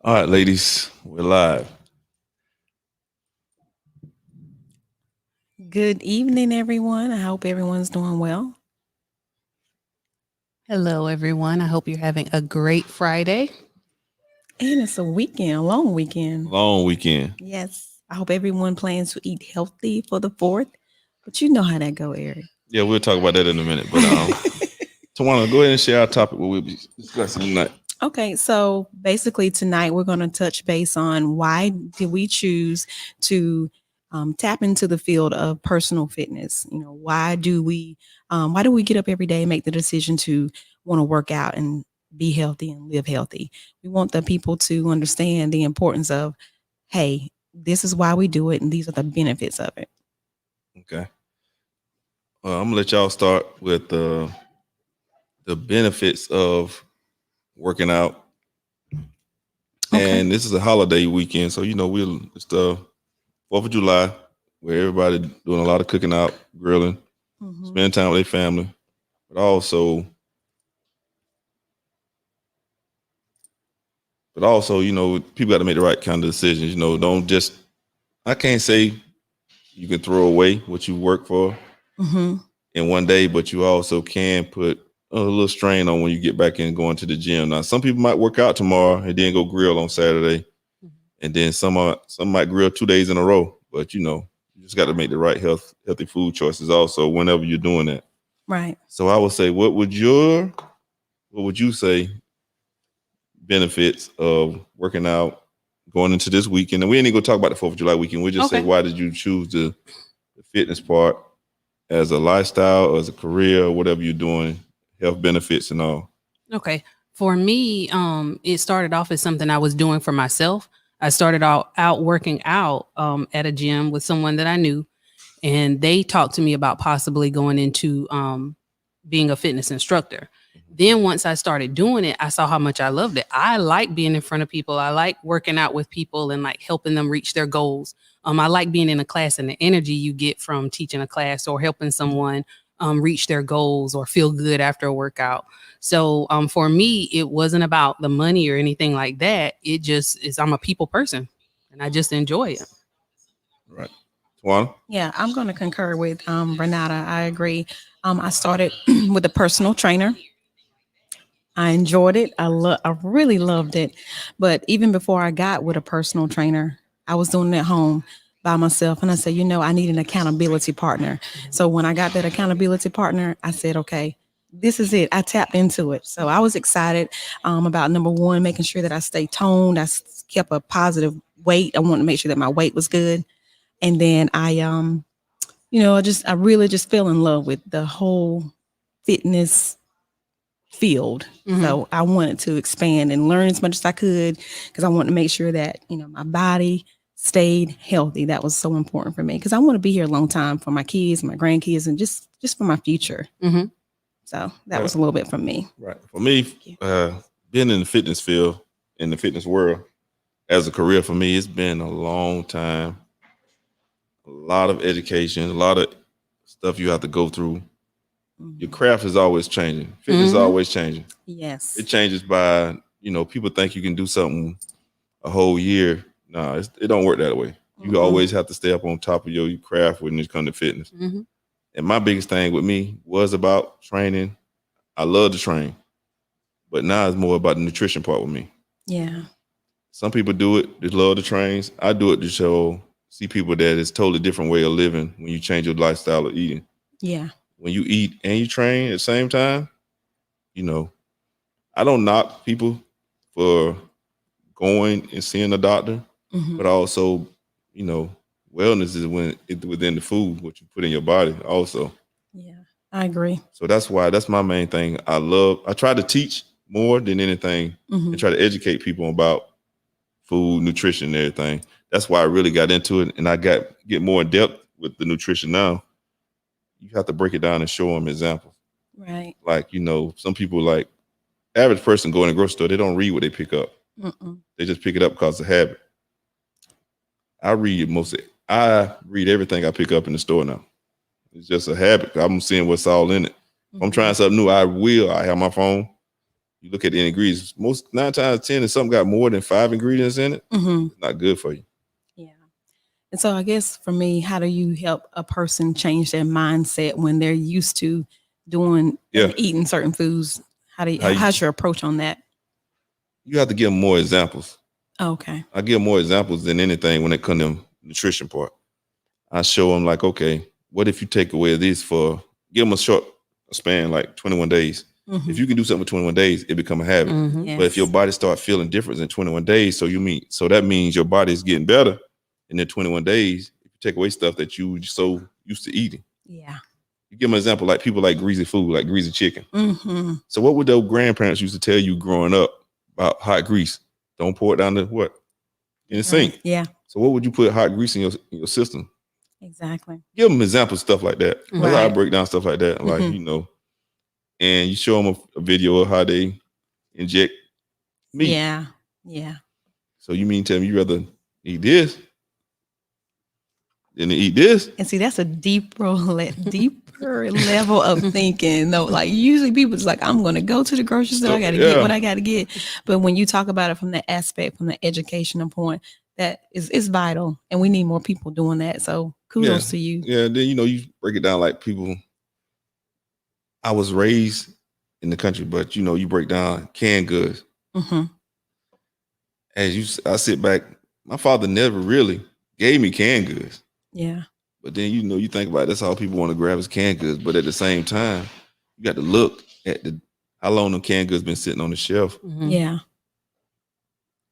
All right, ladies, we're live. Good evening, everyone. I hope everyone's doing well. Hello, everyone. I hope you're having a great Friday. And it's a weekend, a long weekend. Long weekend. Yes. I hope everyone plans to eat healthy for the 4th. But you know how that go, Eric. Yeah, we'll talk about that in a minute. But Tawana, go ahead and share our topic. What we'll be discussing tonight. Okay, so basically tonight we're going to touch base on why did we choose to tap into the field of personal fitness. Why do we get up every day and make the decision to want to work out and be healthy and live healthy? We want the people to understand the importance of, hey, this is why we do it, and these are the benefits of it. Okay. I'm gonna let y'all start with the benefits of working out. Okay. And this is a holiday weekend, so it's the 4th of July, where everybody doing a lot of cooking out, grilling, Mhm. spending time with their family, but also, people got to make the right kind of decisions. Don't just. I can't say you can throw away what you work for Mhm. in one day, but you also can put a little strain on when you get back in going to the gym. Now, some people might work out tomorrow and then go grill on Saturday, and then some might grill 2 days in a row. But you just got to make the right healthy food choices also whenever you're doing that. Right. So I would say, what would you say benefits of working out going into this weekend? And we ain't even gonna talk about the 4th of July weekend. We'll just say, Okay. why did you choose the fitness part as a lifestyle, or as a career, or whatever you're doing, health benefits and all? Okay. For me, it started off as something I was doing for myself. I started out working out at a gym with someone that I knew, and they talked to me about possibly going into being a fitness instructor. Then once I started doing it, I saw how much I loved it. I like being in front of people. I like working out with people and like helping them reach their goals. I like being in a class and the energy you get from teaching a class or helping someone reach their goals or feel good after a workout. So for me, it wasn't about the money or anything like that. It just is, I'm a people person and I just enjoy it. Right. Tawana? Yeah, I'm going to concur with Renata. I agree. I started with a personal trainer. I enjoyed it. I really loved it. But even before I got with a personal trainer, I was doing it at home by myself. And I said, I need an accountability partner. So when I got that accountability partner, I said, okay, this is it. I tapped into it. So I was excited about number one, making sure that I stay toned. Kept a positive weight. I wanted to make sure that my weight was good. And then I really just fell in love with the whole fitness field. Mhm. So I wanted to expand and learn as much as I could because I wanted to make sure that, my body stayed healthy. That was so important for me because I want to be here a long time for my kids, my grandkids, and just for my future. Mhm. So that was a little bit from me. Right. For me, being in the fitness field, in the fitness world, as a career for me, it's been a long time. A lot of education, a lot of stuff you have to go through. Your craft is always changing. Fitness is Mhm. always changing. Yes. It changes by, people think you can do something a whole year. No, it don't work that way. You always have to stay up on top of your craft when it comes to fitness. Mhm. And my biggest thing with me was about training. I love to train, but now it's more about the nutrition part with me. Yeah. Some people do it, they love the trains. I do it to see people that it's totally different way of living when you change your lifestyle of eating. Yeah. When you eat and you train at the same time, you know, I don't knock people for going and seeing a doctor, but also, you know, wellness is when it within the food, what you put in your body also. Yeah. I agree. So that's my main thing. I try to teach more than anything and try to educate people about food, nutrition, and everything. That's why I really got into it, and I get more in depth with the nutrition now. You have to break it down and show them examples. Right. Like some people like average person go in a grocery store, they don't read what they pick up. Mm-mm. They just pick it up because of habit. I read everything I pick up in the store now. It's just a habit. I'm seeing what's all in it. If I'm trying something new, I have my phone. you look at the ingredients, most 9 times out of 10, if something got more than 5 ingredients in it, Mm-hmm. it's not good for you. Yeah. And so I guess for me, how do you help a person change their mindset when they're used to doing Yeah. and eating certain foods? How you- How's your approach on that? You have to give them more examples. Okay. I give more examples than anything when it comes to nutrition part. I show them like, okay, what if you take away this give them a short span, like 21 days. Mhm. If you can do something for 21 days, it become a habit. Mhm. But if your body start feeling different in 21 days, so that means your body is getting better in the 21 days. If you take away stuff that you so used to eating. Yeah. You give them an example, like people like greasy food, like greasy chicken. Mm-hmm. So what would those grandparents used to tell you growing up about hot grease? Don't pour it down the what? In the sink. Yeah. So what would you put hot grease in your system? Exactly. Give them examples, stuff like that. That's how I Right. break down stuff like that. Like, Mhm. And you show them a video of how they inject meat. Yeah. Yeah. So you mean tell me you rather eat this than to eat this? And see, that's a deeper level of thinking. No, like usually people just like, I'm going to go to the grocery store. I got to get what I got to get. But when you talk about it from the aspect, from the educational point, that is vital, and we need more people doing that. So kudos to you. Yeah. Then you break it down like people. I was raised in the country, but you break down canned goods. Mm-hmm. I sit back. My father never really gave me canned goods. Yeah. But then you think about it, that's all people want to grab is canned goods. But at the same time, you got to look at how long the canned goods been sitting on the shelf. Mhm. Yeah.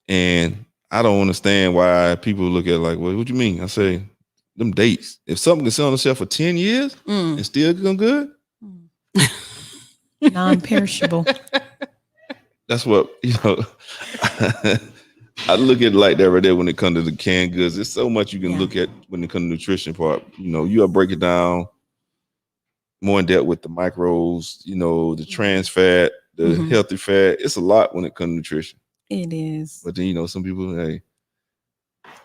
And I don't understand why people look at it like, well, what you mean? I say, them dates. If something can sit on the shelf for 10 years Mm. and still come good, Non-perishable. that's what, I look at it like that right there when it comes to the canned goods. There's so much you can Yeah. look at when it comes to nutrition part. You gotta break it down more in depth with the micros, the trans fat, the Mhm. healthy fat. It's a lot when it comes to nutrition. It is. But then, some people, hey,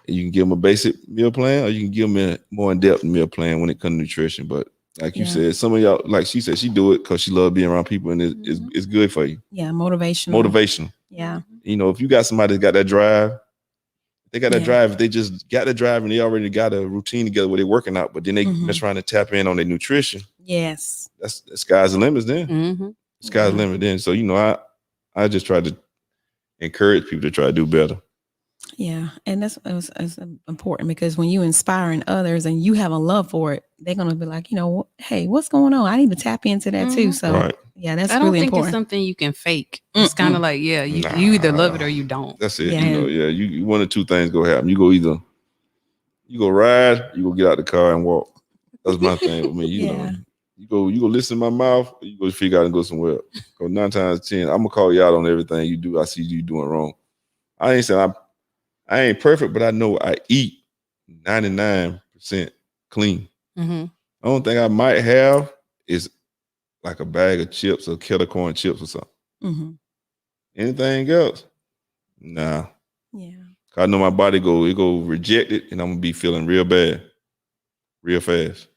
you can give them a basic meal plan or you can give them a more in-depth meal plan when it comes to nutrition. But like you Yeah. said, some of y'all, like she said, she do it because she love being around people and it's good for you. Yeah. Motivational. Motivational. Yeah. If you got somebody that's got that drive, they got that Yeah. drive. If they just got that drive and they already got a routine together where they're working out, but then they Mhm. just trying to tap in on their nutrition. Yes. That's the sky's the limit then. Mhm. Sky's the Yeah. limit then. So, I just try to encourage people to try to do better. Yeah. And that's important because when you inspiring others and you have a love for it, they're going to be like, hey, what's going on? I need to tap into that too. Mhm. So Right. yeah, that's I don't really think it's important. something you can fake. It's kind of like, you either love it or you don't. That's it. Yeah. You one or two things go happen. You go ride, you go get out the car and walk. That's my thing with me. Yeah. You go listen to my mouth, or you go figure out and go somewhere else. Because 9 times 10, I'm gonna call you out on everything you do. I see you doing wrong. I ain't saying I ain't perfect, but I know I eat 99% clean. Mhm. The only thing I might have is like a bag of chips or kettle corn chips or something. Hmm. Anything else? Nah. Yeah. I know my body go reject it, and I'm gonna be feeling real bad, real fast.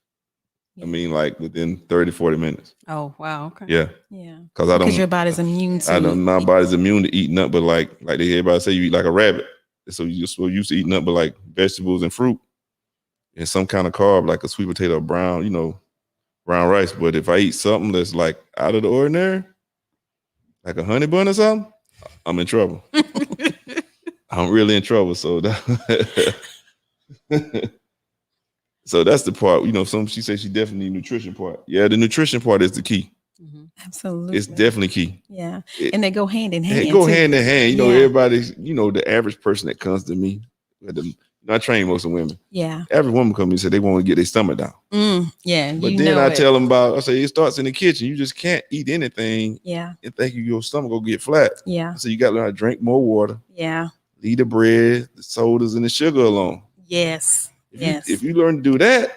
Yeah. I mean, like within 30, 40 minutes. Oh, wow. Okay. Yeah, Yeah. because I don't. Because your body's immune to I don't. My body's immune to eating nothing but like everybody say you eat like a rabbit. So you're so used to eating nothing but like vegetables and fruit and some kind of carb like a sweet potato or brown rice. But if I eat something that's like out of the ordinary, like a honey bun or something, I'm in trouble. I'm really in trouble. So so that's the part. She said she definitely need nutrition part. Yeah, the nutrition part is the key. Mhm. Absolutely. It's definitely key. Yeah. It- And they go hand in hand. Hey, go too. hand in hand. Yeah. Everybody's, the average person that comes to me, I train most of women. Yeah. Every woman comes to me and say they want to get their stomach down. Yeah. But then I tell them I say it starts in the kitchen. You just can't eat anything Yeah. and think your stomach will get flat. Yeah. So you got to learn how to drink more water, Yeah. leave the bread, the sodas, and the sugar alone. Yes. Yes. If you learn to do that,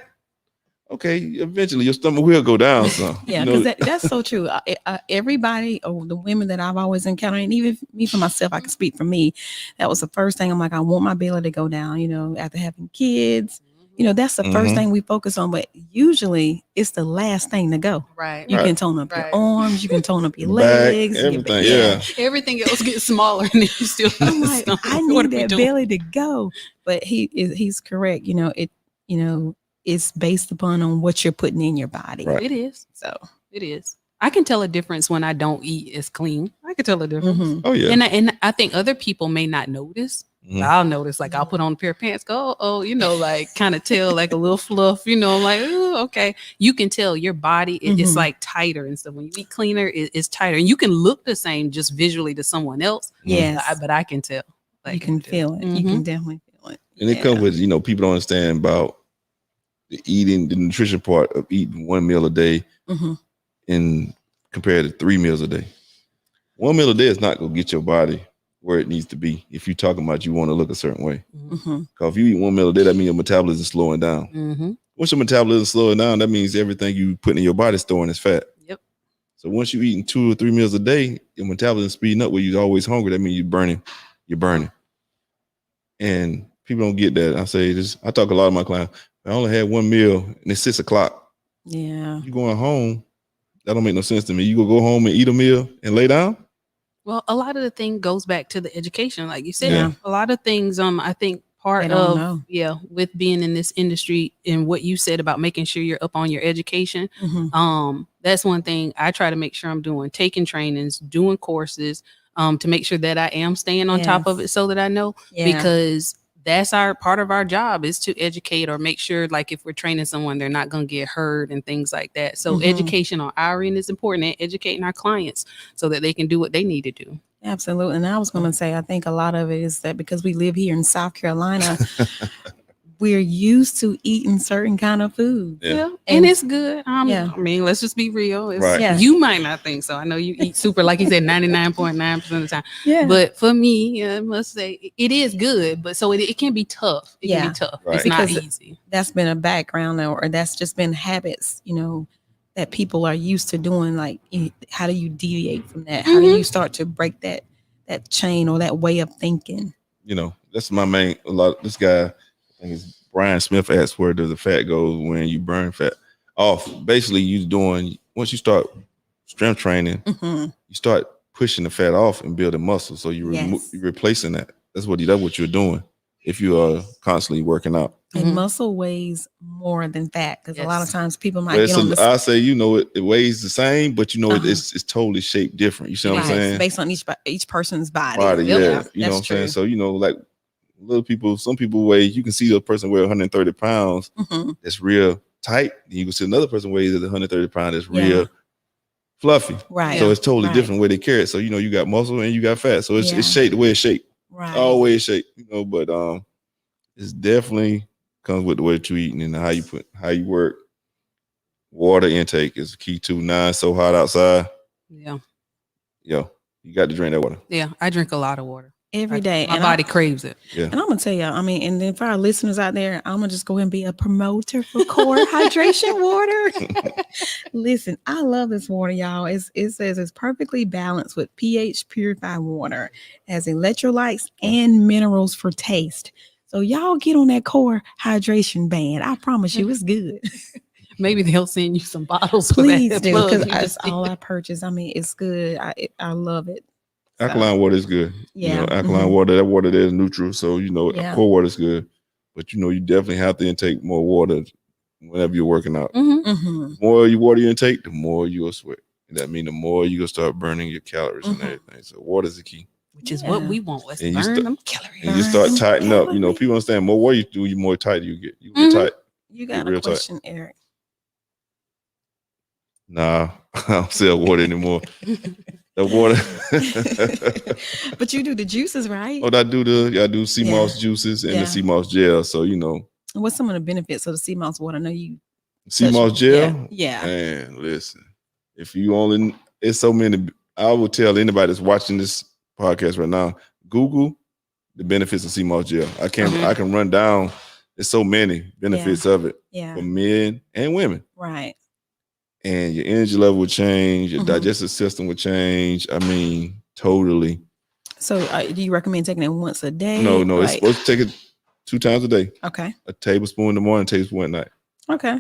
okay, eventually your stomach will go down some. Yeah, because that's so true. Everybody, or the women that I've always encountered, and even me for myself, I can speak for me. That was the first thing. I'm like, I want my belly to go down. After having kids, You know, that's the first Mhm. thing we focus on, but usually it's the last thing to go. Right. You Right. can tone up Right. your arms, you can tone up your Your back, legs, your everything, yeah. yeah. Everything else gets smaller, and then you still have I'm the like, stomach. I What need are we that doing? belly to go. But he's correct. It's based upon on what you're putting in your body. Right. It is. So It is. I can tell a difference when I don't eat as clean. I can tell a difference. mhm. Oh yeah. And I think other people may not notice. Mhm. But I'll notice, like, I'll put on a pair of pants, go, oh, like kind of tell like a little fluff, like, oh, okay. You can tell your body, it's Mhm. like tighter and stuff. When you eat cleaner, it's tighter. And you can look the same just visually to someone else. Yes. But I can tell. You can feel it. You can definitely feel it. And it comes with, people don't understand about the nutrition part of eating 1 meal a day Mhm. in compared to 3 meals a day. 1 meal a day is not going to get your body where it needs to be if you're talking about you want to look a certain way. Mhm. Because if you eat 1 meal a day, that means your metabolism is slowing down. Mm-hmm. Once your metabolism is slowing down, that means everything you put in your body is storing as fat. Yep. So once you're eating 2 or 3 meals a day, your metabolism is speeding up where you're always hungry. That means you're burning. And people don't get that. I talk a lot of my clients. I only had 1 meal and it's 6 o'clock. Yeah. You going home, that don't make no sense to me. You go home and eat a meal and lay down? Well, a lot of the thing goes back to the education, like you said. Yeah. A lot of things, I think part They don't of know. with being in this industry and what you said about making sure you're up on your education. Mhm. That's one thing I try to make sure I'm doing, taking trainings, doing courses, to make sure that I am staying on top of Yes. it so that I know, Yeah. because that's our part of our job is to educate or make sure, like, if we're training someone, they're not going to get hurt and things like that. So Mhm. education on our end is important, and educating our clients so that they can do what they need to do. Absolutely. And I was going to say, I think a lot of it is that because we live here in South Carolina, we're used to eating certain kind of food. Yeah. And And- it's good. yeah. I mean, let's just be real. It's, Right. Yeah. You might not think so. I know you eat super, like you said, 99.9% of the time. Yeah. But for me, I must say it is good, but so it can be tough. It can Yeah. be tough. Right. It's not Because easy. that's been a background or that's just been habits, that people are used to doing. Like, how do you deviate from that? How do Mhm. you start to break that chain or that way of thinking? That's my main, this guy, I think it's Brian Smith, asked where does the fat go when you burn fat off. Basically, once you start strength training, Mhm. you start pushing the fat off and building muscle. So you're Yes. replacing that. That's what you're doing if you are constantly working out. And Mhm. muscle weighs more than fat because a lot of Yes. times people might But get on the I say, it weighs the same, but Uh-huh. it's totally shaped different. You see what I'm Right, saying? based on each person's body. Body, Yep. yeah. Yeah, You know what I'm that's saying? true. So, like some people weigh, you can see a person weigh 130 pounds Mhm. that's real tight. You can see another person weighs at 130 pounds that's Yeah. real fluffy. Right. So it's totally Right. different way they carry it. So, you got muscle and you got fat. So it's Yeah. shaped the way it's shaped. Right. Always shaped, but it's definitely comes with the way that you eating and how you work. Water intake is key too. Now it's so hot outside. Yeah. You got to drink that water. Yeah. I drink a lot of water. Every day. My And body craves it. Yeah. And I'm gonna tell you, and then for our listeners out there, I'm gonna just go ahead and be a promoter for Core Hydration Water. Listen, I love this water, y'all. It says it's perfectly balanced with pH purified water, has electrolytes and minerals for taste. So y'all get on that Core Hydration band. I promise you, it's good. Maybe they'll send you some bottles. Please for that do, plug because you that's just did. all I purchase. I mean, it's good. I love it. So, Alkaline water is good. Yeah. Alkaline Mhm. water, that water there is neutral. So, Yeah. cold water is good. But, you definitely have to intake more water whenever you're working out. Mhm. Mhm. The more water you intake, the more you'll sweat. And that means the more you're going to start burning your calories and Mhm. everything. So water is the key. Which is what Yeah. we want. Let's And you burn sta- them calories. And you start Burn tightening up. calories. People understand more water you do, the more tight you get. You get Mhm. tight. You got real a tight. question, Eric? Nah, I don't sell water anymore. The water. But you do the juices, right? I do sea Yeah. moss juices and Yeah. the sea moss gel. So, What's some of the benefits of the sea moss water? I know you. sea touched- moss gel. Yeah. Man, listen. If you only, it's so many. I would tell anybody that's watching this podcast right now, Google the benefits of sea moss gel. I can run down. There's so many benefits of it Yeah. for men and women. Right. And your energy level would change. Your Mhm. digestive system would change. I mean, totally. So, do you recommend taking it once a day? No, it's Like, supposed to take it 2 times a day. Okay. A tablespoon in the morning, a tablespoon at night. Okay.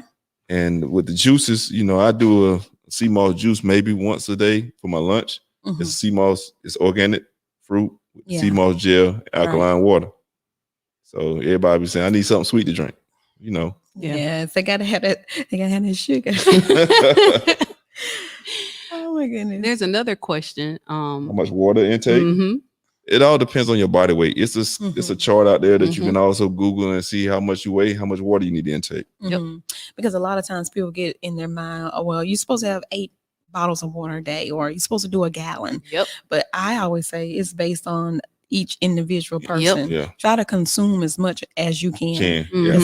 And with the juices, I do a sea moss juice maybe once a day for my lunch. Mhm. It's sea moss, it's organic fruit, with Yeah. sea moss gel, alkaline water. So everybody be saying, I need something sweet to drink. Yeah. Yes, they gotta have that. They gotta have that sugar. Oh my goodness. There's another question. How much water intake? mhm. It all depends on your body weight. It's a chart out there that you Mhm. can also Google and see how much you weigh, how much water you need to intake. Yep. Because a lot of times people get in their mind, oh, well, you're supposed to have 8 bottles of water a day, or you're supposed to do a gallon. Yep. But I always say it's based on each individual person. Yeah. Try to consume as much as you can. Yeah. And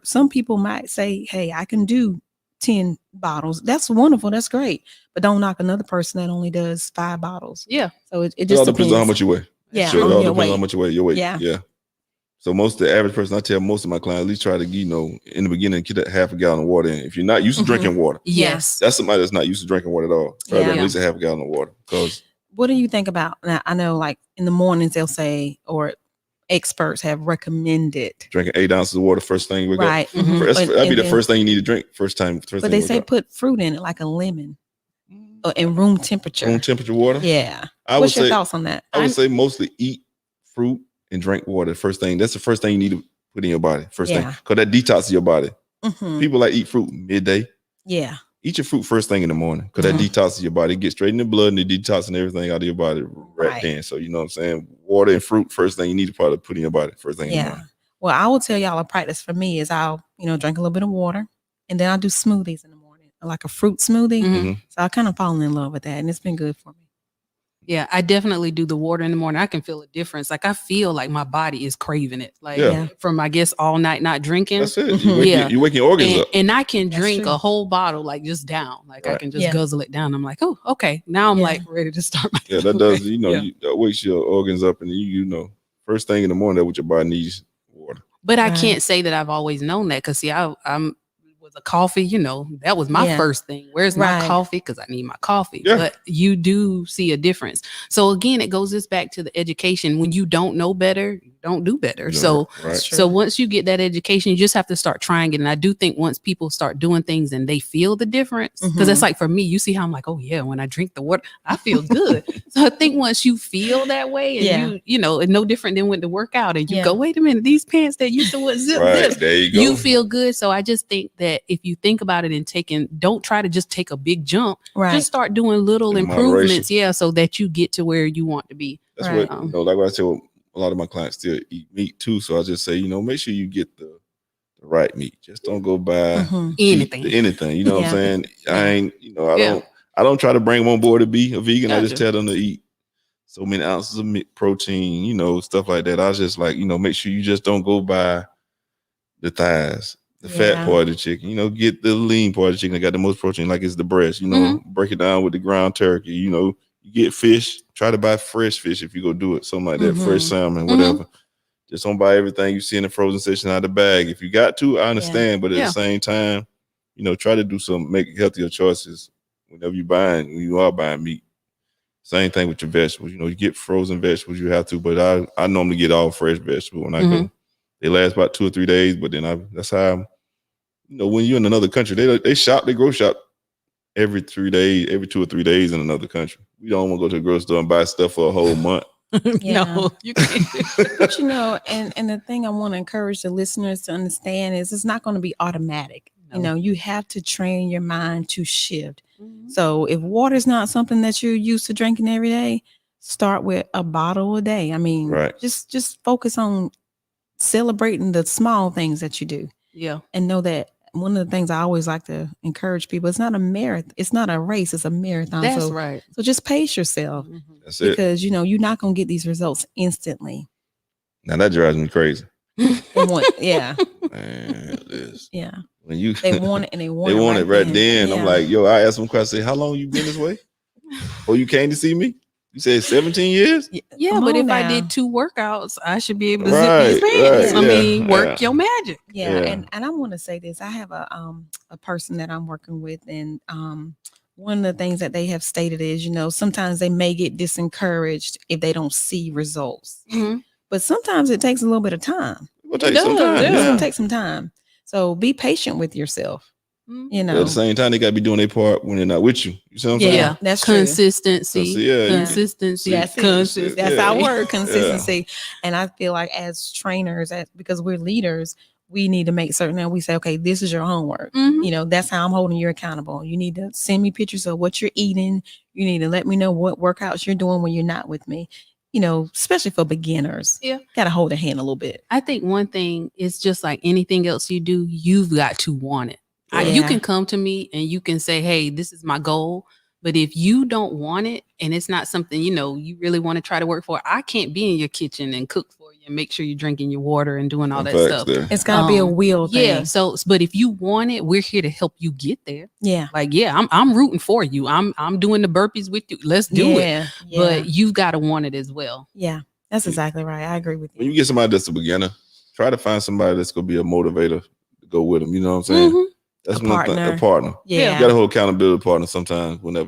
some people might say, hey, I can do 10 bottles. That's wonderful. That's great. But don't knock another person that only does 5 bottles. Yeah. So it It just all depends on how depends. much you weigh. Yeah, Sure, it on all your depends on how weight. much you weigh. Your weight. Yeah. Yeah. So the average person, I tell most of my clients, at least try to, in the beginning, get that half a gallon of water in. If you're not used to Mhm. drinking water, Yes. that's somebody that's not used to drinking water at all. Try to Yeah. at least a half a gallon of water. Because What do you think about now? I know like in the mornings they'll say, or experts have recommended, drinking 8 ounces of water first thing you wake up. right? Mhm. Mhm. That'd be And the then- first thing you need to drink first But thing they you say wake up. put fruit in it, like a lemon, in room temperature. Room temperature water. Yeah. I would What's your say thoughts on that? I would say mostly eat fruit and drink water. First thing. That's the first thing you need to put in your body. First thing. Yeah. Because that detoxes your body. Mhm. People like eat fruit midday. Yeah. Eat your fruit first thing in the morning. Because that Mhm. detoxes your body. It gets straight in the blood and it detoxing everything out of your body right Right. then. So you know what I'm saying? Water and fruit, first thing you need to probably put in your body. First thing in the Yeah. morning. Well, I will tell y'all a practice for me is I'll, drink a little bit of water, and then I'll do smoothies in the morning, like a fruit smoothie. Mhm. So I kind of fallen in love with that, and it's been good for me. Yeah, I definitely do the water in the morning. I can feel a difference. Like I feel like my body is craving it. Like Yeah. from I guess all night not drinking. That's it. Mhm. You wake your organs And, up. and I can That's drink true. a whole bottle like just down. Like I Right. can just Yeah. guzzle it down. I'm like, oh, okay. Now I'm Yeah. like ready to start my Yeah, that does, Yeah. that wakes your organs up and first thing in the morning, that's what your body needs, water. But I Right. can't say that I've always known that because see, I'm with a coffee, that was my Yeah. first thing. Where's my Right. coffee? Because I need my coffee. Yeah. But you do see a difference. So again, it goes this back to the education. When you don't know better, you don't do better. You know, So right. True. so once you get that education, you just have to start trying it. And I do think once people start doing things and they feel the difference, because Mhm. it's like for me, you see how I'm like, oh yeah, when I drink the water, I feel good. So I think once you feel that way and Yeah. you know, it's no different than when to work out and you Yeah. go, wait a minute, these pants that used to would zip Right. this, There you go. you feel good. So I just think that if you think about it and don't try to just take a big jump, Right. just start doing little In improvements. Yeah. So that you get to where you want to be. That's Right. what, like what I tell a lot of my clients still eat meat too. So I just say, make sure you get the right meat. Just don't go buy Mhm. Anything. anything. You know what Yeah. I'm saying? I ain't, Yeah. I don't try to bring them on board to be a vegan. I just Gotcha. tell them to eat so many ounces of meat, protein, stuff like that. I was just like, make sure you just don't go buy the thighs, the fat Yeah. part of the chicken. Get the lean part of the chicken that got the most protein, like it's the breast. Mhm. Break it down with the ground turkey. You get fish. Try to buy fresh fish if you go do it, something like that. Fresh Mhm. salmon, Mhm. whatever. Just don't buy everything you see in the frozen section out of the bag. If you got to, I understand, but at Yeah. the same time, try to make healthier choices whenever when you are buying meat. Same thing with your vegetables. You get frozen vegetables, you have to, but I normally get all fresh vegetables when I Mhm. go. They last about 2 or 3 days, but then that's how when you're in another country, they grow shop every 3 days, every 2 or 3 days in another country. We don't want to go to the grocery store and buy stuff for a whole month. Yeah. No, you can't. But and the thing I want to encourage the listeners to understand is it's not going to be automatic. No. You have to train your mind to shift. Mhm. So if water is not something that you're used to drinking every day, start with a bottle a day. I mean, Right. just focus on celebrating the small things that you do, Yeah. and know that one of the things I always like to encourage people, it's not a marathon, it's not a race, it's a marathon. That's so, right. so just pace yourself Mhm. That's it. because you're not going to get these results instantly. Now that drives me crazy. Yeah, Man, this. yeah. When you They want it and they want they it want it right then. Yeah. I'm like, yo, I asked them question, how long you been this way? Oh, you came to see me? You said 17 years? Yeah, Come but on if I now. did 2 workouts, I should be able to Right, zip these pants. right, I yeah, mean, work yeah. your magic. Yeah, Yeah. and I want to say this. I have a person that I'm working with, and one of the things that they have stated is, sometimes they may get disencouraged if they don't see results, Mhm. but sometimes it takes a little bit of time. It'll take some time. It's Yeah. gonna take some time. So be patient with yourself. You But know. at the same time, they gotta be doing their part when they're not with you. You see what I'm saying? Yeah, that's true. Consistency. So, yeah, Consistency. That's it. Consistency. That's Yeah. our word, consistency. And I feel like as trainers, because we're leaders, we need to make certain that we say, okay, this is your homework. Mhm. You know, that's how I'm holding you accountable. You need to send me pictures of what you're eating. You need to let me know what workouts you're doing when you're not with me. You know, especially for beginners. Yeah. Got to hold a hand a little bit. I think one thing is just like anything else you do, you've got to want it. You Yeah. can come to me and you can say, hey, this is my goal. But if you don't want it and it's not something, you really want to try to work for, I can't be in your kitchen and cook for you and make sure you're drinking your water and doing all that Facts stuff. there. It's got to be a will thing. Yeah. So, but if you want it, we're here to help you get there. Yeah. Like, yeah, I'm rooting for you. I'm doing the burpees with you. Let's do it. Yeah. But you've got to want it as well. yeah, that's exactly right. I agree with When you. you get somebody that's a beginner, try to find somebody that's gonna be a motivator to go with them. You know what I'm saying? Mhm. That's A one thing. partner. A partner. Yeah. You got to hold accountability partner sometimes. Whenever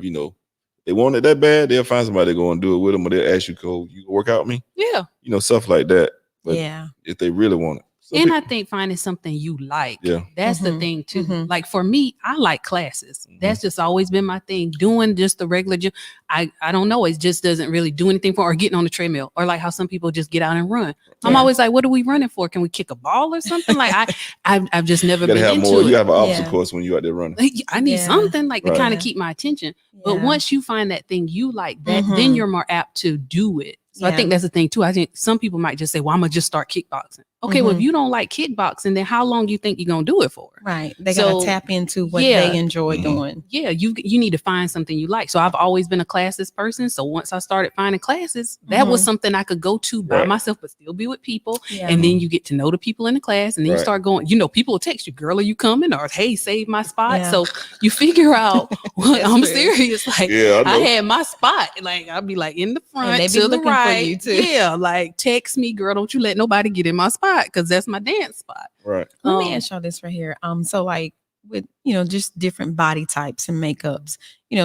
they want it that bad, they'll find somebody to go and do it with them, or they'll ask you, "Go, you work out with me?" Yeah. Stuff like that. But Yeah. if they really want it, And I think finding something you like. Yeah. That's the Mhm. thing too. Mhm. Like for me, I like classes. That's just always been my thing. Doing just the regular gym. I don't know. It just doesn't really do anything for, or getting on the treadmill, or like how some people just get out and run. I'm Yeah. always like, what are we running for? Can we kick a ball or something? Like I've just never you gotta been have into more. it. You have an obstacle Yeah. course when you out there running. Like, I need Yeah. something like to Right. kind of Yeah. keep my attention. But Yeah. once you find that thing you like, then Mhm. you're more apt to do it. So I Yeah. think that's the thing too. I think some people might just say, well, I'm gonna just start kickboxing. Okay, well, if Mhm. you don't like kickboxing, then how long do you think you're gonna do it for? Right. They got So, to tap into what yeah. they enjoy Mhm. doing. Yeah, you need to find something you like. So I've always been a classes person. So once I started finding classes, that was Mhm. something I could go to by Right. myself, but still be with people. Yeah. And then you get to know the people in the class, and then you Right. start going, people will text you, girl, are you coming? Or hey, save my spot. Yeah. So you figure out what That's I'm true. serious. Like Yeah, I I know. had my spot. Like I'll be like in the front they be to the looking for right. you, too. Yeah, like text me, girl. Don't you let nobody get in my spot because that's my dance spot. Right. Let me Um, ask y'all this right here. So like with just different body types and makeups.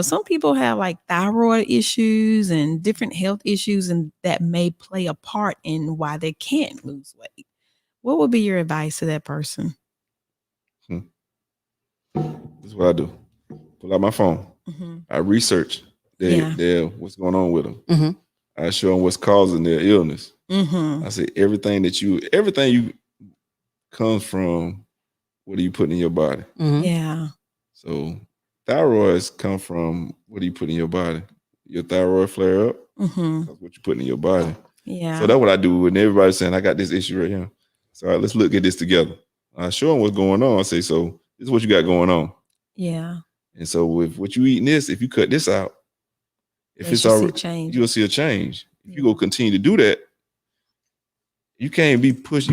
Some people have like thyroid issues and different health issues, and that may play a part in why they can't lose weight. What would be your advice to that person? This is what I do. Pull out my phone. Mhm. I research their what's going on with them. Mhm. I show them what's causing their illness. Mhm. I say everything you comes from what are you putting in your body. mhm. Yeah. So thyroids come from what do you put in your body. Your thyroid flare up. Mhm. That's what you put in your body. Yeah. So that's what I do when everybody's saying I got this issue right here. So all right, let's look at this together. I show them what's going on. I say, so this is what you got going on. yeah. And so with what you eating this, if you cut this out, if They it's should see already, change. you'll see a change. If you go continue to do that, you can't push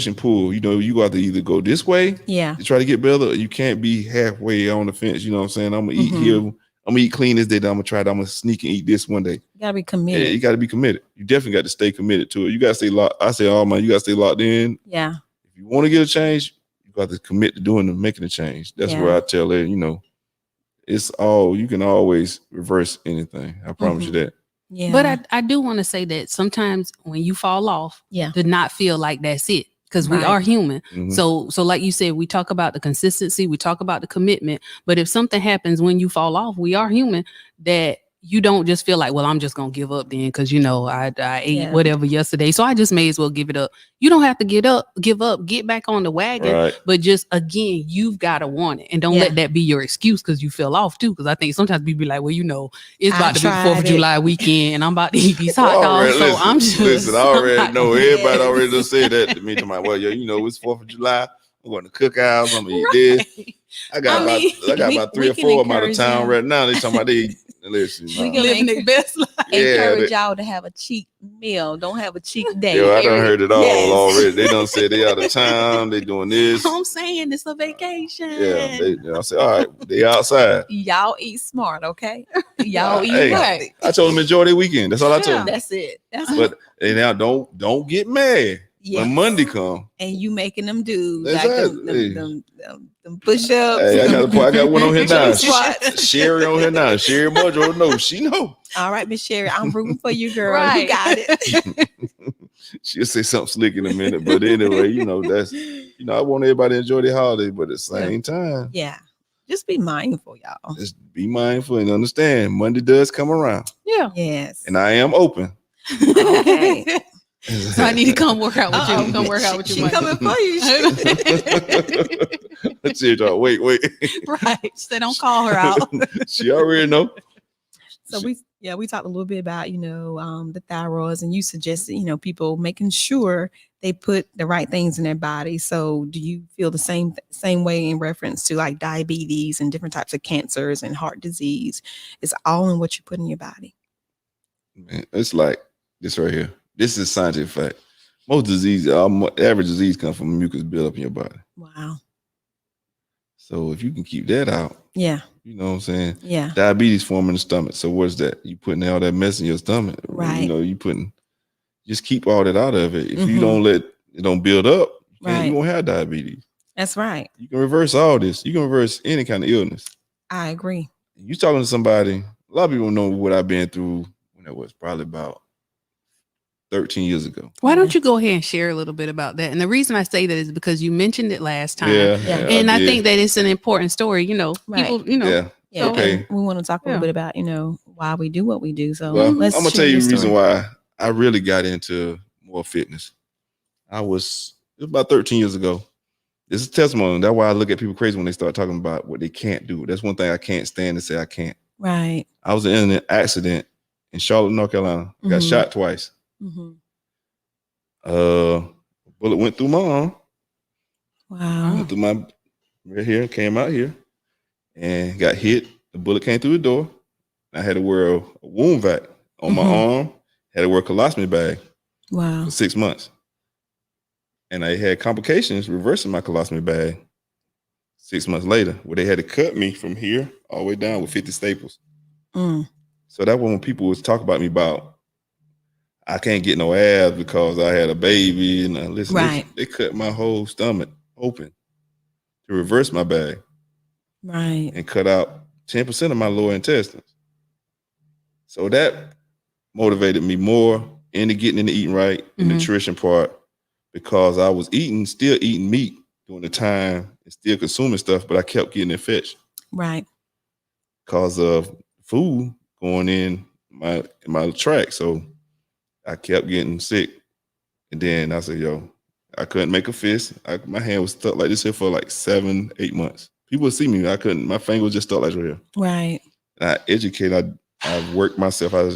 and pull. You got to either go this way Yeah. to try to get better, or you can't be halfway on the fence. You know what I'm saying? I'm gonna eat Mhm. here. I'm gonna eat clean this day. Then I'm gonna sneak and eat this one day. You gotta be Yeah, committed. you got to be committed. You definitely got to stay committed to it. You got to stay locked. I say, oh man, you got to stay locked in. Yeah. If you want to get a change, you got to commit to doing and making a change. That's Yeah. where I tell it. It's all you can always reverse anything. I promise you that. Yeah. But I do want to say that sometimes when you fall off, Yeah. to not feel like that's it, because we Right. are human. Mhm. So like you said, we talk about the consistency, we talk about the commitment. But if something happens when you fall off, we are human. That you don't just feel like, well, I'm just gonna give up then because I ate Yeah. whatever yesterday, so I just may as well give it up. You don't have to give up, get back on the wagon. Right. But just again, you've got to want it, and don't Yeah. let that be your excuse because you fell off too. Because I think sometimes people be like, well, it's I about to be the 4th tried of it. July weekend, and I'm about to eat these hot dogs. So I'm just listen. I already know. I'm Everybody Yes. already just said that to me. To my well, it's 4th of July. I'm going to cookouts. I'm gonna eat this. I got about 3 we or can 4 of them out of encourage town them. right now. They talking about they listen. We nah. can living their best life. Encourage they- y'all to have a cheap meal. Don't have a cheap day. Yeah, I done heard it all Yes. already. They done said they out of town. They doing this. I'm saying it's a vacation. I said, all right, they outside. Y'all eat smart, okay? Y'all eat Hey. healthy. I told them enjoy their weekend. That's all I told Yeah. them. That's it. That's But and now don't get mad yes. when Monday come. And you making them do Exactly. them push-ups. Hey, I got one on here now. Jump squats. Sherry on here now. Sherry Mudrow, no, she know. All right, Miss Sherry, I'm rooting for you, girl. You Right. got it. She'll say something slick in a minute. But anyway, that's I want everybody to enjoy their holiday, but at the same time, Yeah. Just be mindful, y'all. just be mindful and understand Monday does come around. Yeah. Yes. And I am open. Okay. So I need to come work out with Uh-oh. you. Come work out with you. She Monday. coming for you. Let's see, y'all. Wait. Right. So don't call her out. She already know. So we talked a little bit about, the thyroids, and you suggested, people making sure they put the right things in their body. So do you feel the same way in reference to like diabetes and different types of cancers and heart disease? It's all in what you put in your body. Man, it's like this right here. This is scientific fact. Most disease, average disease comes from mucus buildup in your body. Wow. So if you can keep that out, Yeah. you know what I'm saying? Yeah. Diabetes form in the stomach. So what's that? You putting all that mess in your stomach. Right. Just keep all that out of it. If you Mhm. don't let it don't build up, Right. you won't have diabetes. That's right. You can reverse all this. You can reverse any kind of illness. I agree. You talking to somebody, a lot of people know what I've been through when it was probably about 13 years ago. Why don't you go ahead and share a little bit about that? And the reason I say that is because you mentioned it last time. Yeah. And I did. think that it's an important story. Right. People, Yeah. Yeah. Okay. And we want to talk a little bit about, why we do what we do. So Well, let's I'm gonna share tell you your the reason story. why I really got into more fitness. It was about 13 years ago. This is testimony. That's why I look at people crazy when they start talking about what they can't do. That's one thing I can't stand to say I can't. Right. I was in an accident in Charlotte, North Carolina. I got Mhm. shot twice. Mm-hmm. Bullet went through my arm, Wow. went through my right here, came out here, and got hit. The bullet came through the door. I had to wear a wound vac on my Mhm. arm. Had to wear a colostomy bag Wow. for 6 months. And I had complications reversing my colostomy bag 6 months later, where they had to cut me from here all the way down with 50 staples. Mm. So that when people was talking about me about I can't get no abs because I had a baby, and listen, Right. they cut my whole stomach open to reverse my bag Right. and cut out 10% of my lower intestines. So that motivated me more into getting into eating right, the Mhm. nutrition part, because I was still eating meat during the time and still consuming stuff, but I kept getting infection Right. because of food going in my tract. So I kept getting sick. And then I said, yo, I couldn't make a fist. My hand was stuck like this here for like 7-8 months. People would see me. My finger was just stuck like right here. Right. And I educated, I worked myself, I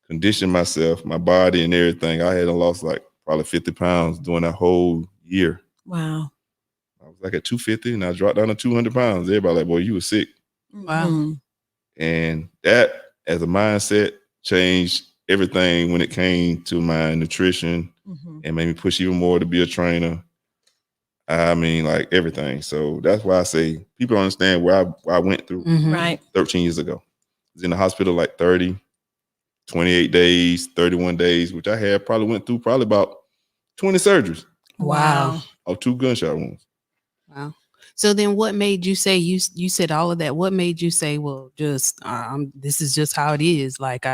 conditioned myself, my body and everything. I had lost like probably 50 pounds during that whole year. Wow. I was like at 250 and I dropped down to 200 pounds. Everybody like, boy, you were sick. Wow. Mhm. And that as a mindset changed everything when it came to my nutrition Mhm. and made me push even more to be a trainer. I mean, like everything. So that's why I say people don't understand where I went through Mhm. Right. 13 years ago. I was in the hospital like 30, 28 days, 31 days, which I had went through about 20 surgeries Wow. of 2 gunshot wounds. Wow. So then what made you say, you said all of that, what made you say, well, just this is just how it is, like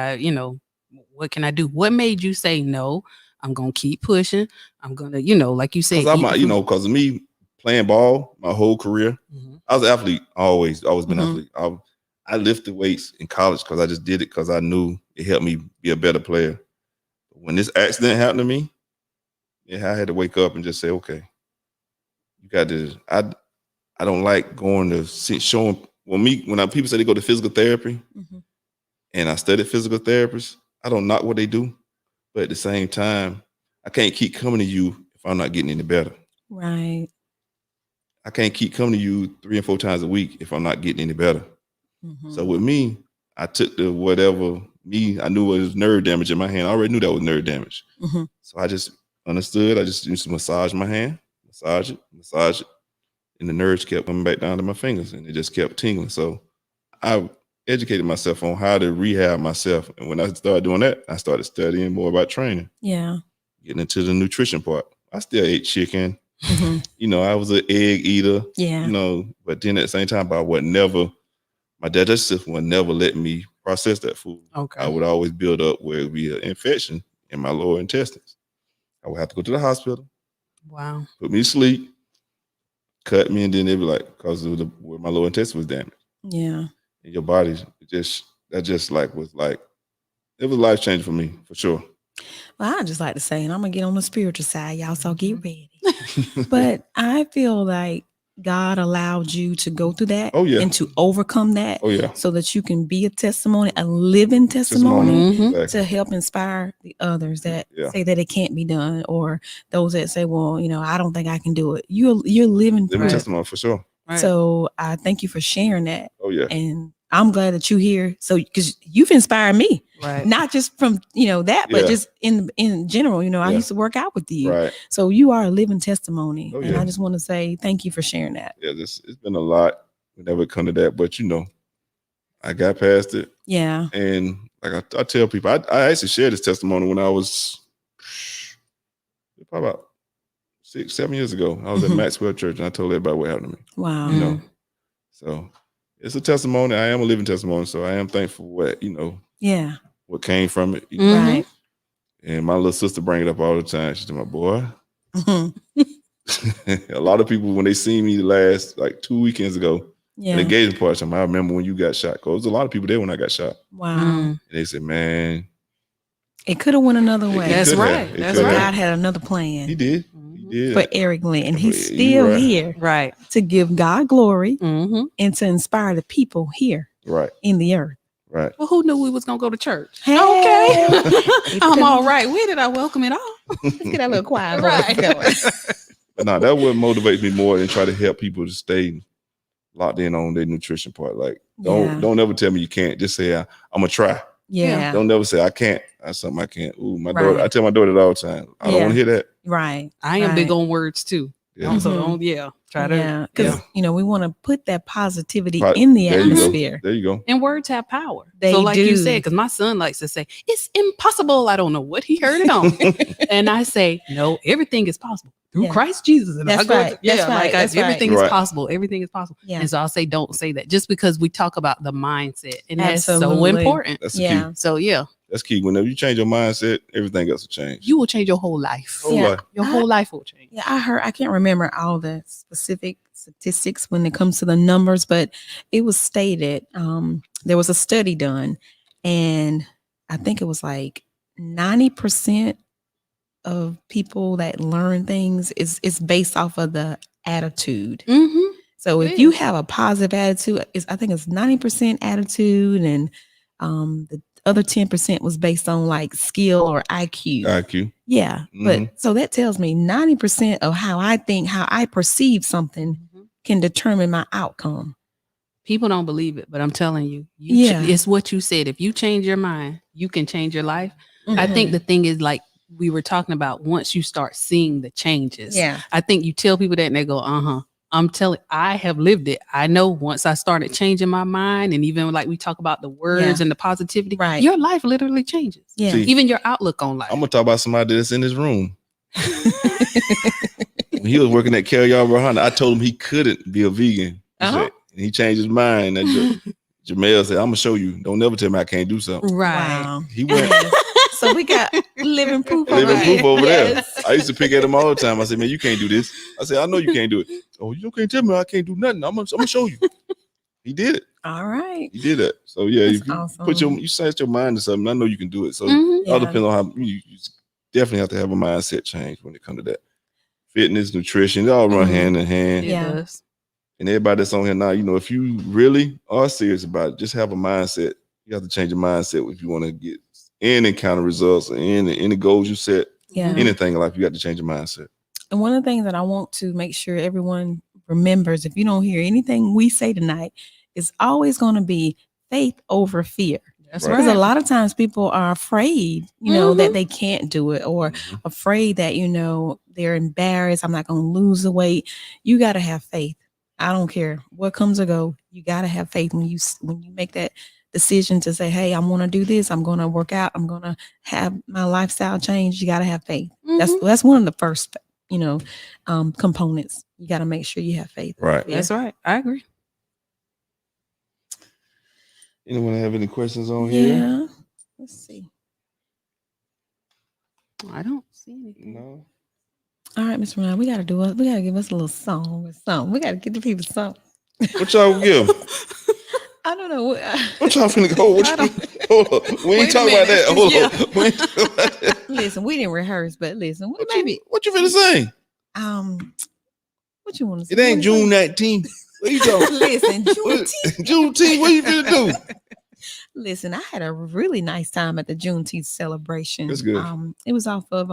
what can I do? What made you say, no, I'm gonna keep pushing, I'm gonna, like you said, Because eat the food? because of me playing ball my whole career, Mhm. I was an athlete, always been an Mhm. athlete. I lifted weights in college because I just did it because I knew it helped me be a better player. When this accident happened to me, I had to wake up and just say, okay, you got to. I don't like going to showing. When people say they go to physical therapy, Mhm. and I studied physical therapists, I don't knock what they do, but at the same time, I can't keep coming to you if I'm not getting any better. Right. I can't keep coming to you 3 and 4 times a week if I'm not getting any better. Mhm. So with me, I took the whatever I knew it was nerve damage in my hand. I already knew that was nerve damage. Mhm. So I just understood. I just used to massage my hand, massage it. And the nerves kept coming back down to my fingers and it just kept tingling. So I educated myself on how to rehab myself. And when I started doing that, I started studying more about training, Yeah. getting into the nutrition part. I still ate chicken. Mhm. I was an egg eater, Yeah. but then at the same time, my digestive system would never let me process that food. Okay. I would always build up where it would be an infection in my lower intestines. I would have to go to the hospital, Wow. put me to sleep, cut me, and then they'd be like, because of where my lower intestine was damaged. Yeah. And your body was like, it was life changing for me, for sure. Well, I just like to say, and I'm gonna get on the spiritual side, y'all. So get ready. Oh, But I feel like God allowed you to go through that Oh, yeah. and to overcome that Oh, yeah. so that you can be a testimony, a living testimony Mhm. Exactly. to help inspire the others that Yeah. say that it can't be done, or those that say, well, I don't think I can do it. You're living Living through it. testimony, for sure. Right. So I thank you for sharing that. Oh, yeah. And I'm glad that you're here. So because you've inspired me, Right. not just from that, but Yeah. just in general. I Yeah. used to work out with you. Right. So you are a living testimony. Oh, And yeah. I just want to say thank you for sharing that. Yeah, it's been a lot whenever it come to that, but I got past it. Yeah. And like I tell people, I actually shared this testimony when I was probably about 6-7 years ago. I was at Mhm. Maxwell Church, and I told everybody what happened to me. Wow. You know, so it's a testimony. I am a living testimony, so I am thankful for Yeah. what came from it. Mhm. Right. And my little sister bring it up all the time. She said, "My boy." Mhm. A lot of people, when they see me the last like 2 weekends ago, at Yeah. the engagement party, I remember when you got shot. Cause there was a lot of people there when I got shot, Wow. Mm. and they said, "Man, It could have went another It way. That's could have. right. It That's could But have. right. God had another plan he did, he Mhm. did." for Eric Glenn, and he's You're still right. here Right. to give God glory Mm-hmm. and to inspire the people here Right, in the earth. right. Well, who knew we was gonna go to church? Hey. Okay. I'm all right with it. I welcome it all. Let's get that little choir Right. voice going. But no, that what motivates me more than try to help people to stay locked in on their nutrition part. Like, Yeah. don't ever tell me you can't. Just say I'm gonna try. Yeah. Don't never say I can't. That's something I can't. Ooh, my Right. daughter. I tell my daughter that all the time. I don't want to hear that. Right. I am Right. big on words too. Yeah. So Mhm. don't try to Yeah. Because we want to put that positivity Right. in the There you go. atmosphere. There you go. And words have power. They so like you do. said, because my son likes to say, it's impossible. I don't know what he heard it on. And I say, no, everything is possible through Yeah. Christ Jesus. And That's I go right. That's right. That's right. everything Right. is possible. Everything is possible. Yeah. And so I'll say, don't say that just because we talk about the mindset. And that's so Absolutely. important. That's the Yeah. key. So That's key. Whenever you change your mindset, everything else will change. you will change your whole life. Whole Yeah. life. Your whole life will change. Yeah, I can't remember all the specific statistics when it comes to the numbers, but it was stated, there was a study done, and I think it was like 90% of people that learn things is based off of the attitude. Mm-hmm. So It if you is. have a positive attitude, I think it's 90% attitude, and the other 10% was based on like skill or IQ. IQ. Yeah. Mhm. But so that tells me 90% of how I think, how I perceive something can determine my outcome. People don't believe it, but I'm telling you, Yeah. it's what you said. If you change your mind, you can change your life. I Mhm. think the thing is, like we were talking about, once you start seeing the changes, Yeah. I think you tell people that and they go, I have lived it. I know once I started changing my mind, and even like we talk about the words Yeah. and the positivity, Right. your life literally changes. Yeah. See, Even your outlook on life. I'm gonna talk about somebody that's in this room. When he was working at Carryall Honda, I told him he couldn't be a vegan. He Uh-huh. said- and he changed his mind. And Jamel said, "I'm gonna show you. Don't never tell me I can't do something." Right. Wow. He went Yes. So we got living proof. living over proof here. over there. Yes. I used to pick at him all the time. I said, "Man, you can't do this." I said, "I know you can't do it." "Oh, you can't tell me I can't do nothing. I'm gonna show you." He did it. All right. He did that. So yeah, That's if you awesome. you set your mind to something, I know you can do it. So Mhm. it all Yeah. depends on how you definitely have to have a mindset change when it comes to that. Fitness, nutrition, they all run Mhm. hand in hand. It Yeah. does. And everybody that's on here now, if you really are serious about it, just have a mindset. You have to change your mindset if you want to get any kind of results or any goals you set, Yeah. Mhm. anything in life, you got to change your mindset. And one of the things that I want to make sure everyone remembers, if you don't hear anything we say tonight, is always going to be faith over fear. That's Right. Because right. a lot of times people are afraid, that they can't do it, or Mhm. afraid that, they're embarrassed. I'm not going to lose the weight. You got to have faith. I don't care what comes or go. You got to have faith when you make that decision to say, hey, I'm going to do this. I'm going to work out. I'm going to have my lifestyle change. You got to have faith. Mhm. That's one of the first, components. You got to make sure you have faith. Right. Yeah. That's right. I agree. Anyone have any questions on here? Yeah. Let's see. I don't see anything. No. All right, Miss Renata, we gotta give us a little song or something. We gotta get the people something. What y'all give? I don't know. What y'all finna go? What I you, don't- hold on. We ain't Wait a talking about minute. that. Hold Yeah. on. We ain't talking about that. Listen, we didn't rehearse, but listen, maybe What you finna sing? what you want to say? It ain't June 19th. What you talking? Listen, What- Juneteenth. Juneteenth. What you finna do? Listen, I had a really nice time at the Juneteenth celebration. That's good. It was off of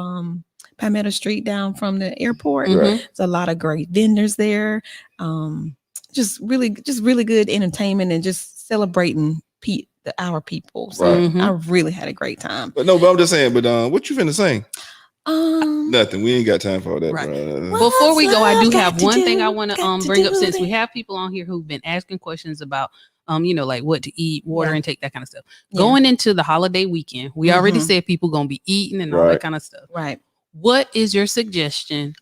Palmetto Street down from the airport. Mhm. Right. There's a lot of great vendors there. Just really good entertainment and just celebrating our people. So Right. Mhm. I really had a great time. But no, but I'm just saying. But what you finna sing? Nothing. We ain't got time for that, Right. bro. Well, Before we go, I do Got have to one do, thing I want got to to bring up do since we that. have people on here who've been asking questions about like what to eat, water Yeah. intake, that kind of stuff. Yeah. Going into the holiday weekend, we already Mhm. said people gonna be eating and all Right. that kind of stuff. Right. What is your suggestion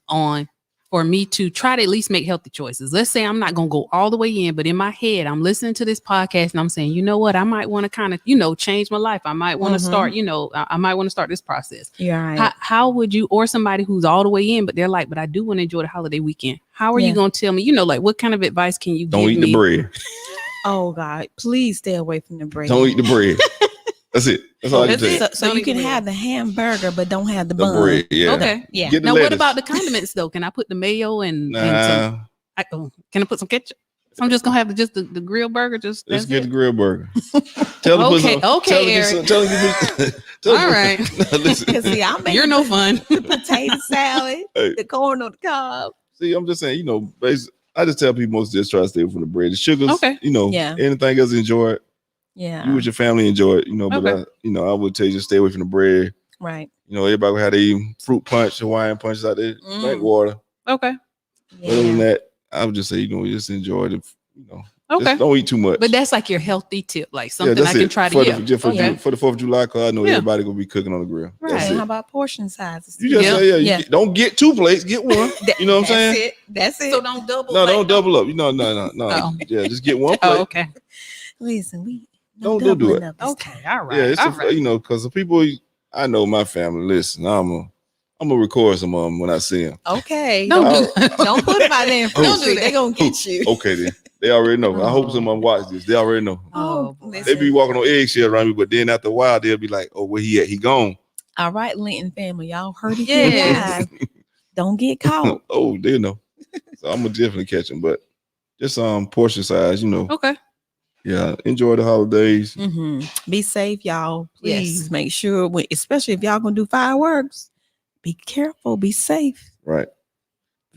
for me to try to at least make healthy choices? Let's say I'm not gonna go all the way in, but in my head, I'm listening to this podcast and I'm saying, you know what, I might want to kind of, change my life. I might want to Mhm. start, I might want to start this process. You're right. How would you, or somebody who's all the way in, but they're like, but I do want to enjoy the holiday weekend. How are Yeah. you going to tell me, like what kind of advice can you Don't give eat me? the bread. Oh God, please stay away from the bread. Don't eat the bread. That's it. That's all I can That's tell it. you. So Don't you eat the can bread. have the hamburger, but don't have the The bun. bread. Yeah. Okay. Yeah. Get the Now, lettuce. what about the condiments though? Can I put the mayo and some, Nah. can I put some ketchup? So I'm just gonna have just the grilled burger. Just Let's that's get it? the grill burger. Tell her Okay, okay, Eric. Tell her All right. No, listen. Because see, I'm making You're no fun. the potato salad, Hey. the corn on the cob. See, I'm just saying, basically, I just tell people most just try to stay away from the bread. The sugars, Okay. Yeah. anything else, enjoy it. Yeah. You with your family enjoy it, but Okay. I would tell you just stay away from the bread. Right. Everybody will have their fruit punch, Hawaiian punches out there, drink Mm. water. Okay. But other than Yeah. that, I would just say, just enjoy it. Okay. Just don't eat too much. But that's like your healthy tip, like something that's I can it. try to for get. the, for, Okay. for the 4th of July, because I know Yeah. everybody gonna be cooking on the grill. Right. That's How it. about portion sizes? You just Yeah. say, Yeah. don't get 2 plates, get one. You know what I'm saying? It. That's it. So don't double. No, like, don't double up. No. Oh. Yeah, just get one plate. Oh, okay. Listen, we Don't do doubling it. up this Okay. time. All right. Yeah, it's all right. because the people I know, my family. Listen, I'm gonna record some of them when I see them. Okay. Don't Oh. do that. Don't put them out there in front Don't of do you. that. They're gonna get you. Okay, then they already know. I hope Oh. some of them watch this. They already know. Oh, boy. listen. They be walking on eggshells around me, but then after a while, they'll be like, "Oh, where he at? He gone." All right, Linton family, y'all heard it Yes. here live. Don't get caught. Oh, they know. So I'm gonna definitely catch them, but just portion size, Okay. Yeah, enjoy the holidays. Be safe, y'all. Please Yes. make sure, especially if y'all gonna do fireworks, be careful. Be safe Right.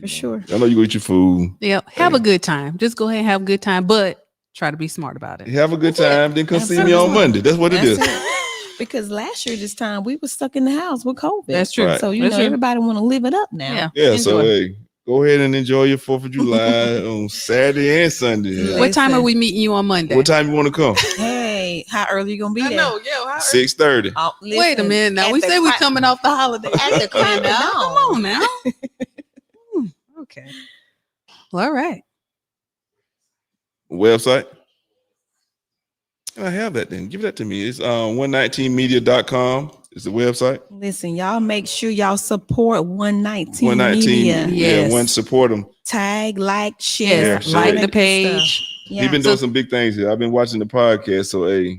for sure. I know you eat your food. Yeah. Have a good time. Just go ahead and have a good time, but try to be smart about it. Have a good That's it. time. Then come see me Absolutely. on Monday. That's what it That's is. it. Because last year this time we were stuck in the house with COVID. That's true. Right. So That's true. everybody want to live it up now. Yeah. Yeah. So Enjoy. hey, go ahead and enjoy your 4th of July on Saturday and Sunday. What time are Listen. we meeting you on Monday? What time you want to come? Hey, how early you gonna be there? Yeah. How 6:30. Oh, Wait a listen, minute now. at We the say we're crack- coming off the holiday. at the crack of now. dawn. Come on now. Okay. Well, all right. Website. I have that then. Give that to me. It's 119media.com is the website. Listen, y'all make sure y'all support 119 119 Media. Yes. Yeah, support them. Tag, like, share, Yes. share. Like all the that good stuff. page. Yeah. He's been doing some big things here. I've been watching the podcast. So hey,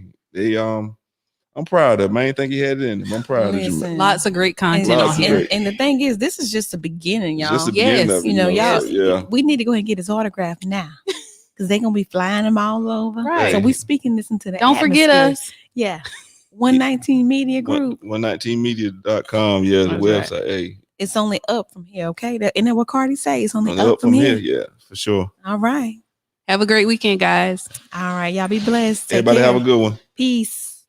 I'm proud of him. I ain't think he had it in him. I'm proud of you. Listen. Lots of great content and, on Lots of here. great. and the thing is, this is just the beginning, It's y'all. just the Yes. beginning of it. You know, y'all, so, yeah. we need to go ahead and get his autograph now because they're gonna be flying them all over. Right. So we speaking this into the Don't forget atmosphere. us. Yeah. 119 Media Group. 119media.com. Yeah, the That's website. Hey, It's only up from here, okay? Isn't that what Cardi say? It's only on up, the up from here. Yeah, for sure. All right. Have a great weekend, guys. All right. Y'all be blessed. Take Everybody care. have a good one. Peace.